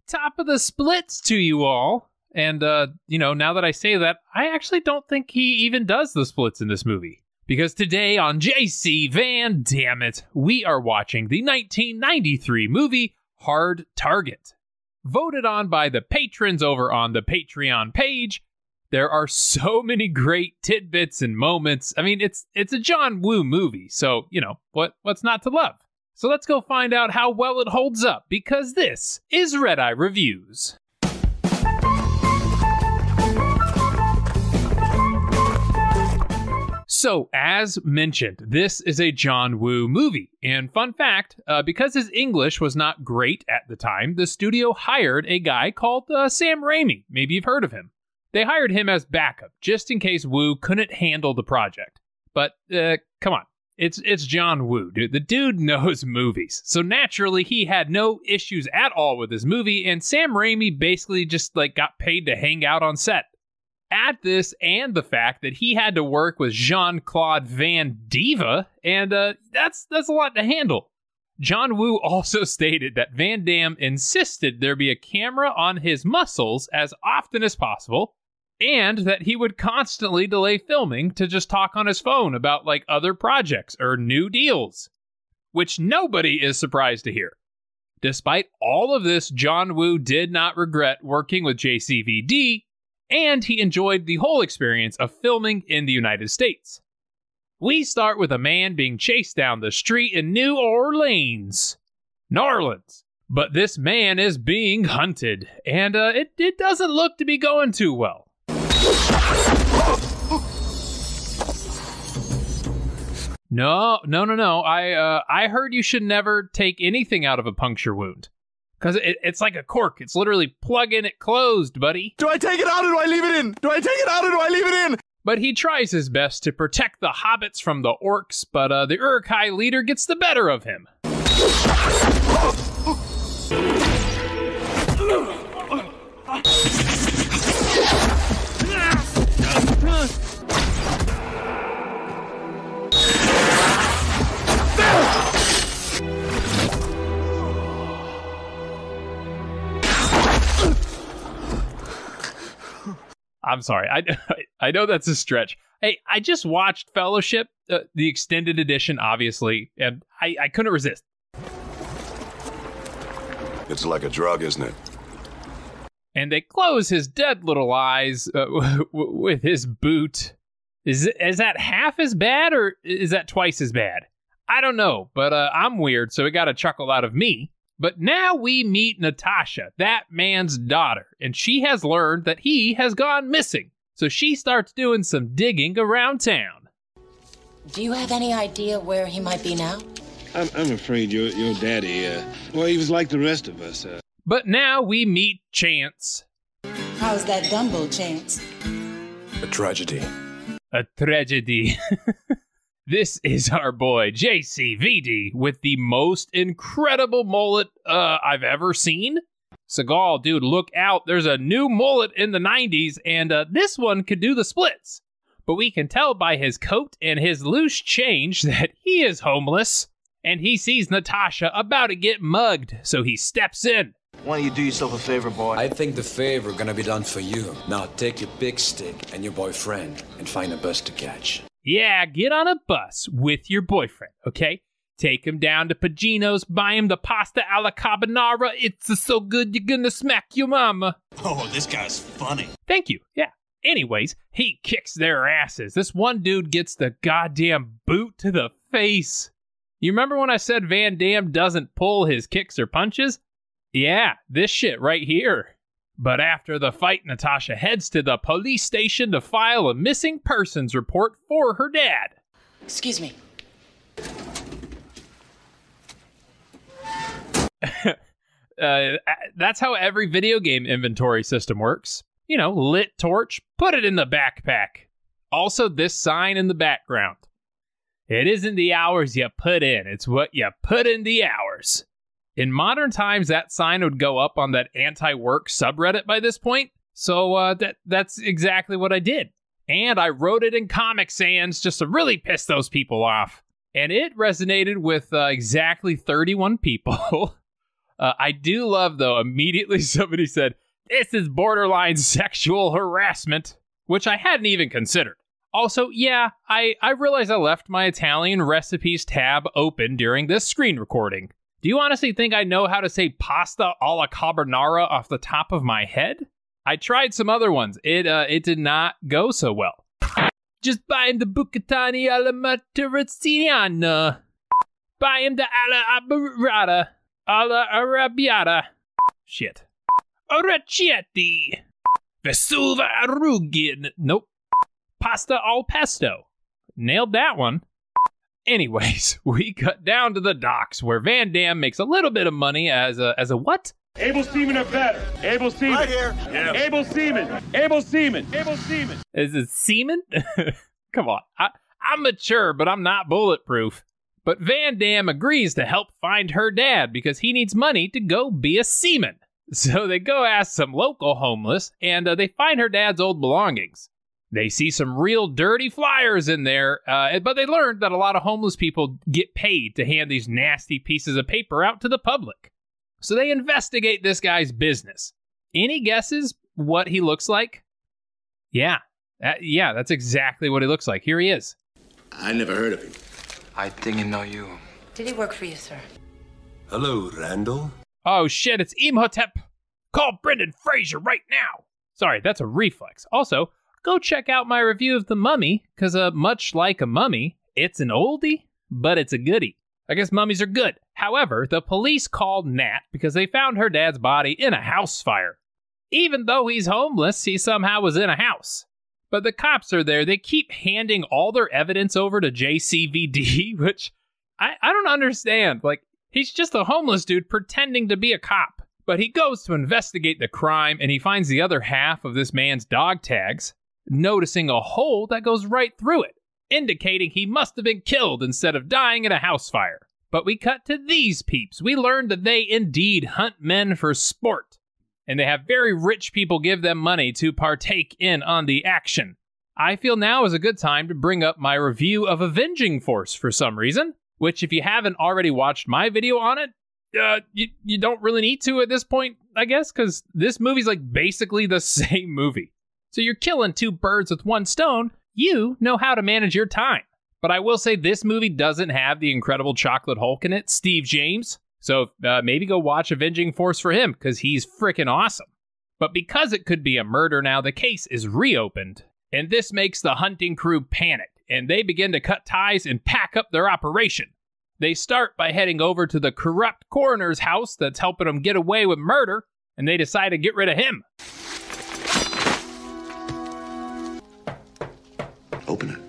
top of the splits to you all. And, now that I say that, I actually don't think he even does the splits in this movie. Because today on JC Van Dammit, we are watching the 1993 movie Hard Target. Voted on by the patrons over on the Patreon page. There are so many great tidbits and moments. I mean, it's a John Woo movie, so, what's not to love? So let's go find out how well it holds up, because this is Redeye Reviews. So, as mentioned, this is a John Woo movie. And fun fact, because his English was not great at the time, the studio hired a guy called Sam Raimi. Maybe you've heard of him. They hired him as backup, just in case Woo couldn't handle the project. But, come on. It's John Woo, dude. The dude knows movies. So naturally, he had no issues at all with his movie, and Sam Raimi basically just, got paid to hang out on set. Add this and the fact that he had to work with Jean-Claude Van Damme, and that's a lot to handle. John Woo also stated that Van Damme insisted there be a camera on his muscles as often as possible, and that he would constantly delay filming to just talk on his phone about, other projects or new deals, which nobody is surprised to hear. Despite all of this, John Woo did not regret working with JCVD, and he enjoyed the whole experience of filming in the United States. We start with a man being chased down the street in New Orleans. But this man is being hunted, and it doesn't look to be going too well. No. I heard you should never take anything out of a puncture wound. Because it's like a cork. It's literally plugging it closed, buddy. Do I take it out or do I leave it in? Do I take it out or do I leave it in? But he tries his best to protect the hobbits from the orcs, but the Uruk-hai leader gets the better of him. I'm sorry. I know that's a stretch. Hey, I just watched Fellowship, the extended edition, obviously, and I couldn't resist. It's like a drug, isn't it? And they close his dead little eyes with his boot. Is that half as bad, or is that twice as bad? I don't know, but I'm weird, so it got a chuckle out of me. But now we meet Natasha, that man's daughter, and she has learned that he has gone missing. So she starts doing some digging around town. Do you have any idea where he might be now? I'm afraid your daddy, he was like the rest of us. But now we meet Chance. How's that Dumbo, Chance? A tragedy. A tragedy. This is our boy, JCVD, with the most incredible mullet I've ever seen. Seagal, dude, look out. There's a new mullet in the 90s, and this one could do the splits. But we can tell by his coat and his loose change that he is homeless, and he sees Natasha about to get mugged, so he steps in. Why don't you do yourself a favor, boy? I think the favor gonna be done for you. Now take your big stick and your boyfriend and find a bus to catch. Yeah, get on a bus with your boyfriend, okay? Take him down to Pagino's, buy him the pasta alla carbonara. It's so good you're gonna smack your mama. Oh, this guy's funny. Thank you, yeah. Anyways, he kicks their asses. This one dude gets the goddamn boot to the face. You remember when I said Van Damme doesn't pull his kicks or punches? Yeah, this shit right here. But after the fight, Natasha heads to the police station to file a missing persons report for her dad. Excuse me. That's how every video game inventory system works. You know, lit torch, put it in the backpack. Also, this sign in the background. It isn't the hours you put in, it's what you put in the hours. In modern times, that sign would go up on that anti-work subreddit by this point. So that's exactly what I did. And I wrote it in Comic Sans just to really piss those people off. And it resonated with exactly 31 people. I do love, though, immediately somebody said, this is borderline sexual harassment, which I hadn't even considered. Also, yeah, I realized I left my Italian recipes tab open during this screen recording. Do you honestly think I know how to say pasta alla carbonara off the top of my head? I tried some other ones. It did not go so well. Just buy him the bucatini alla materaziana. Buy him the alla aberrata. Alla arrabbiata. Shit. Orecchietti. Vesuva arrugin. Nope. Pasta al pesto. Nailed that one. Anyways, we cut down to the docks where Van Damme makes a little bit of money as a what? Able seamen are better. Able seamen. Right here. Yeah. Able seamen. Able seamen. Able seamen. Is it semen? Come on. I'm mature, but I'm not bulletproof. But Van Damme agrees to help find her dad because he needs money to go be a seaman. So they go ask some local homeless, and they find her dad's old belongings. They see some real dirty flyers in there, but they learned that a lot of homeless people get paid to hand these nasty pieces of paper out to the public. So they investigate this guy's business. Any guesses what he looks like? Yeah, that's exactly what he looks like. Here he is. I never heard of him. I think I know you. Did he work for you, sir? Hello, Randall. Oh shit, it's Imhotep. Call Brendan Fraser right now. Sorry, that's a reflex. Also, go check out my review of The Mummy, because much like a mummy, it's an oldie, but it's a goodie. I guess mummies are good. However, the police called Nat because they found her dad's body in a house fire. Even though he's homeless, he somehow was in a house. But the cops are there. They keep handing all their evidence over to JCVD, which I don't understand. Like, he's just a homeless dude pretending to be a cop. But he goes to investigate the crime, and he finds the other half of this man's dog tags, noticing a hole that goes right through it, indicating he must have been killed instead of dying in a house fire. But we cut to these peeps. We learn that they indeed hunt men for sport, and they have very rich people give them money to partake on the action. I feel now is a good time to bring up my review of Avenging Force for some reason, which if you haven't already watched my video on it, you don't really need to at this point, I guess, because this movie's like basically the same movie. So you're killing two birds with one stone. You know how to manage your time. But I will say this movie doesn't have the Incredible Chocolate Hulk in it, Steve James. So maybe go watch Avenging Force for him, because he's freaking awesome. But because it could be a murder now, the case is reopened. And this makes the hunting crew panic, and they begin to cut ties and pack up their operation. They start by heading over to the corrupt coroner's house that's helping them get away with murder, and they decide to get rid of him. Open it.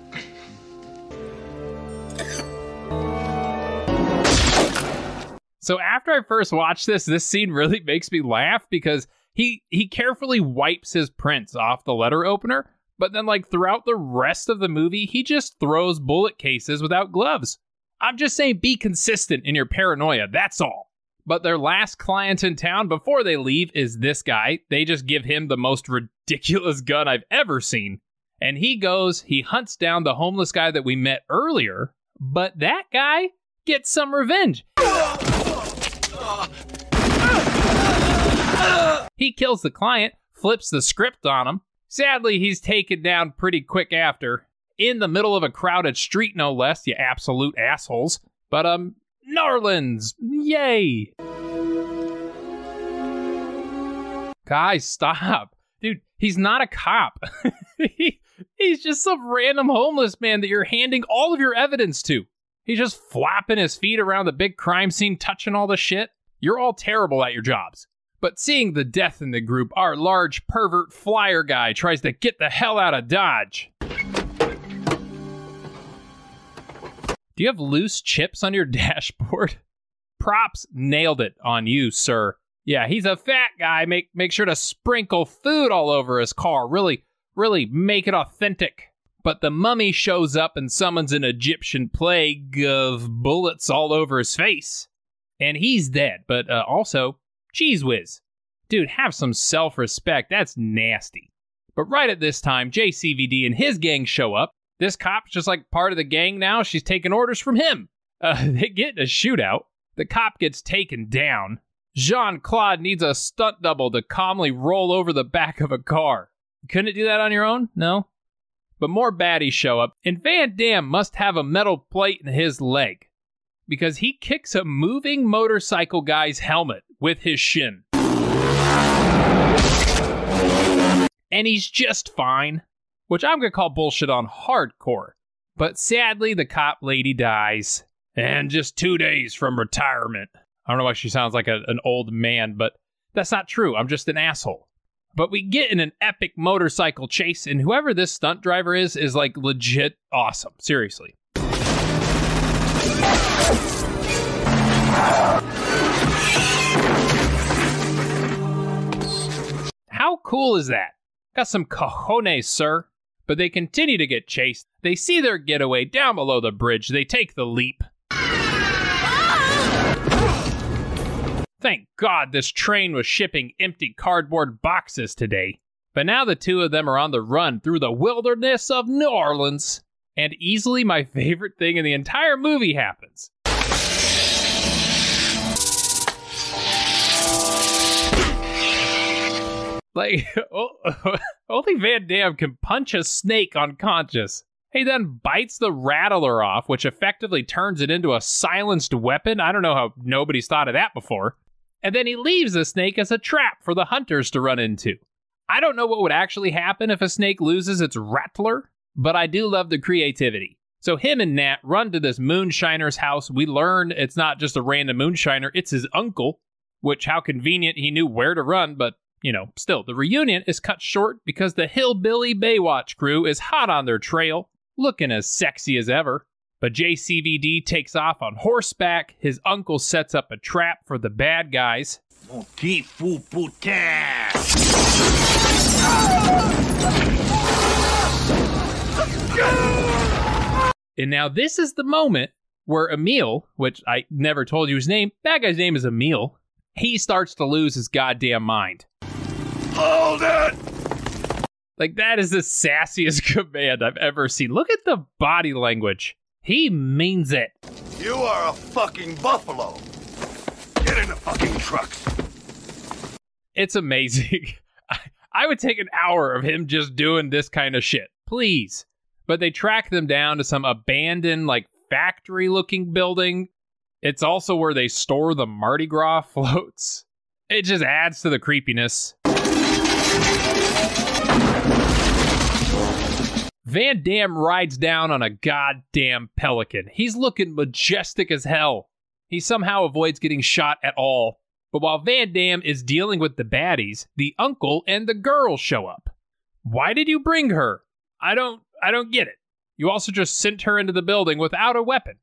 So after I first watched this scene really makes me laugh because he carefully wipes his prints off the letter opener, but then like throughout the rest of the movie, he just throws bullet cases without gloves. I'm just saying be consistent in your paranoia, that's all. But their last client in town before they leave is this guy. They just give him the most ridiculous gun I've ever seen. And he hunts down the homeless guy that we met earlier, but that guy gets some revenge. He kills the client, flips the script on him. Sadly, he's taken down pretty quick after, in the middle of a crowded street no less, you absolute assholes. But, Norlands, yay! Guys, stop. Dude, he's not a cop. He's just some random homeless man that you're handing all of your evidence to. He's just flopping his feet around the big crime scene, touching all the shit. You're all terrible at your jobs. But seeing the death in the group, our large pervert flyer guy tries to get the hell out of Dodge. Do you have loose chips on your dashboard? Props nailed it on you, sir. Yeah, he's a fat guy. Make sure to sprinkle food all over his car. Really make it authentic. But the mummy shows up and summons an Egyptian plague of bullets all over his face. And he's dead, but also, cheese whiz. Dude, have some self-respect. That's nasty. But right at this time, JCVD and his gang show up. This cop's just like part of the gang now. She's taking orders from him. They get in a shootout. The cop gets taken down. Jean-Claude needs a stunt double to calmly roll over the back of a car. Couldn't do that on your own? No? But more baddies show up, and Van Damme must have a metal plate in his leg, because he kicks a moving motorcycle guy's helmet with his shin. And he's just fine, which I'm going to call bullshit on hardcore. But sadly, the cop lady dies, and just 2 days from retirement. I don't know why she sounds like an old man, but that's not true. I'm just an asshole. But we get in an epic motorcycle chase, and whoever this stunt driver is like legit awesome. Seriously. How cool is that? Got some cojones, sir. But they continue to get chased. They see their getaway down below the bridge. They take the leap. Thank God this train was shipping empty cardboard boxes today. But now the two of them are on the run through the wilderness of New Orleans. And easily my favorite thing in the entire movie happens. Like, only Van Damme can punch a snake unconscious. He then bites the rattler off, which effectively turns it into a silenced weapon. I don't know how nobody's thought of that before. And then he leaves the snake as a trap for the hunters to run into. I don't know what would actually happen if a snake loses its rattler, but I do love the creativity. So him and Nat run to this moonshiner's house. We learn it's not just a random moonshiner, it's his uncle, which how convenient he knew where to run, but you know, still, the reunion is cut short because the hillbilly Baywatch crew is hot on their trail, looking as sexy as ever. But JCVD takes off on horseback. His uncle sets up a trap for the bad guys. And now this is the moment where Emil, which I never told you his name, bad guy's name is Emil, he starts to lose his goddamn mind. Hold it! Like, that is the sassiest command I've ever seen. Look at the body language. He means it. You are a fucking buffalo. Get in the fucking trucks. It's amazing. I would take an hour of him just doing this kind of shit. Please. But they track them down to some abandoned, like, factory-looking building. It's also where they store the Mardi Gras floats. It just adds to the creepiness. Van Damme rides down on a goddamn pelican. He's looking majestic as hell. He somehow avoids getting shot at all. But while Van Damme is dealing with the baddies, the uncle and the girl show up. Why did you bring her? I don't get it. You also just sent her into the building without a weapon.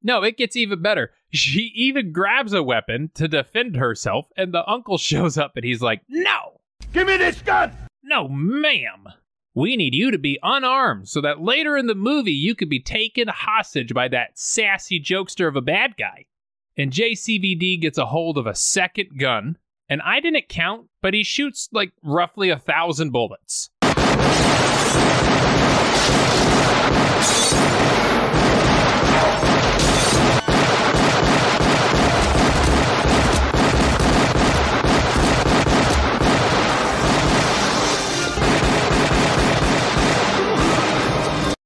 No, it gets even better. She even grabs a weapon to defend herself, and the uncle shows up and he's like, "No! Give me this gun! No, ma'am. We need you to be unarmed so that later in the movie you could be taken hostage by that sassy jokester of a bad guy." And JCVD gets a hold of a second gun, and I didn't count, but he shoots like roughly 1,000 bullets.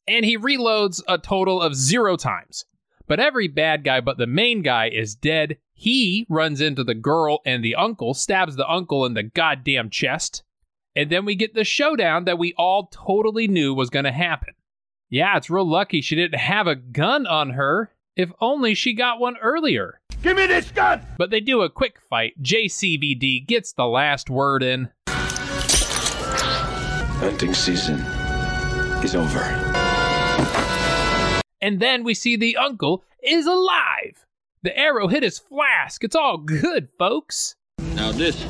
And he reloads a total of 0 times. But every bad guy but the main guy is dead. He runs into the girl and the uncle, stabs the uncle in the goddamn chest. And then we get the showdown that we all totally knew was going to happen. Yeah, it's real lucky she didn't have a gun on her. If only she got one earlier. Give me this gun! But they do a quick fight. JCVD gets the last word in. Hunting season is over. And then we see the uncle is alive. The arrow hit his flask. It's all good, folks. Now this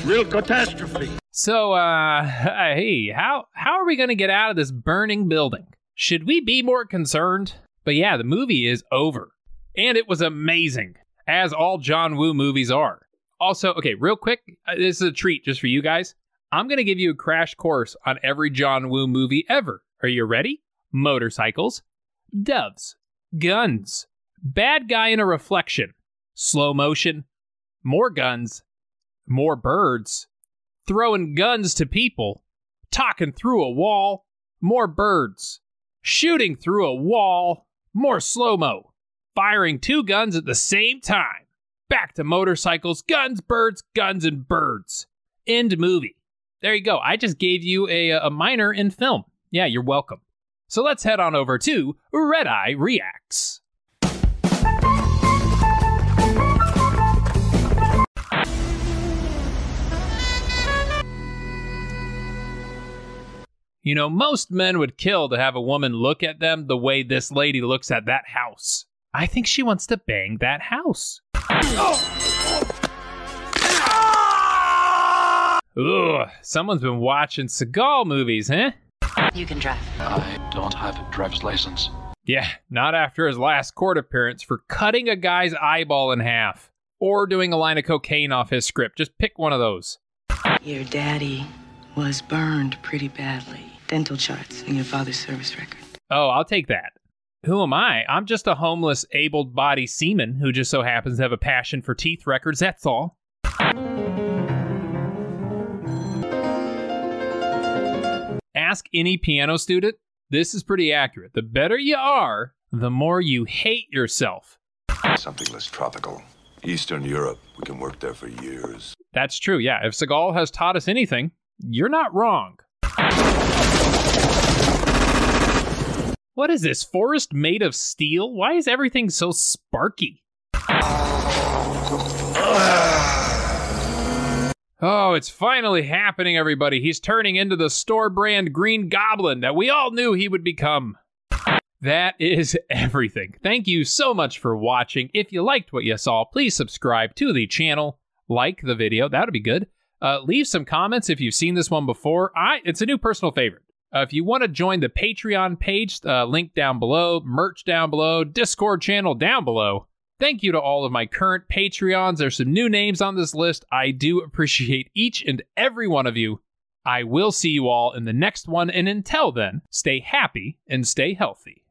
real catastrophe. So, hey, how are we going to get out of this burning building? Should we be more concerned? But yeah, the movie is over. And it was amazing, as all John Woo movies are. Also, okay, real quick, this is a treat just for you guys. I'm going to give you a crash course on every John Woo movie ever. Are you ready? Motorcycles, doves, guns, bad guy in a reflection, slow motion, more guns, more birds, throwing guns to people, talking through a wall, more birds, shooting through a wall, more slow-mo, firing 2 guns at the same time. Back to motorcycles, guns, and birds. End movie. There you go. I just gave you a minor in film. Yeah, you're welcome. So let's head on over to Redeye Reacts. You know, most men would kill to have a woman look at them the way this lady looks at that house. I think she wants to bang that house. Ugh, someone's been watching Seagal movies, huh? You can drive. I don't have a driver's license. Yeah, not after his last court appearance for cutting a guy's eyeball in half. Or doing a line of cocaine off his script. Just pick one of those. Your daddy was burned pretty badly. Dental charts in your father's service record. Oh, I'll take that. Who am I? I'm just a homeless, able-bodied seaman who just so happens to have a passion for teeth records, that's all. Ask any piano student. This is pretty accurate. The better you are, the more you hate yourself. Something less tropical. Eastern Europe. We can work there for years. That's true, yeah. If Seagal has taught us anything, you're not wrong. What is this, forest made of steel? Why is everything so sparky? Oh, it's finally happening, everybody. He's turning into the store brand Green Goblin that we all knew he would become. That is everything. Thank you so much for watching. If you liked what you saw, please subscribe to the channel. Like the video, that would be good. Leave some comments if you've seen this one before. It's a new personal favorite. If you want to join the Patreon page, link down below, merch down below, Discord channel down below. Thank you to all of my current Patreons. There's some new names on this list. I do appreciate each and every one of you. I will see you all in the next one, and until then, stay happy and stay healthy.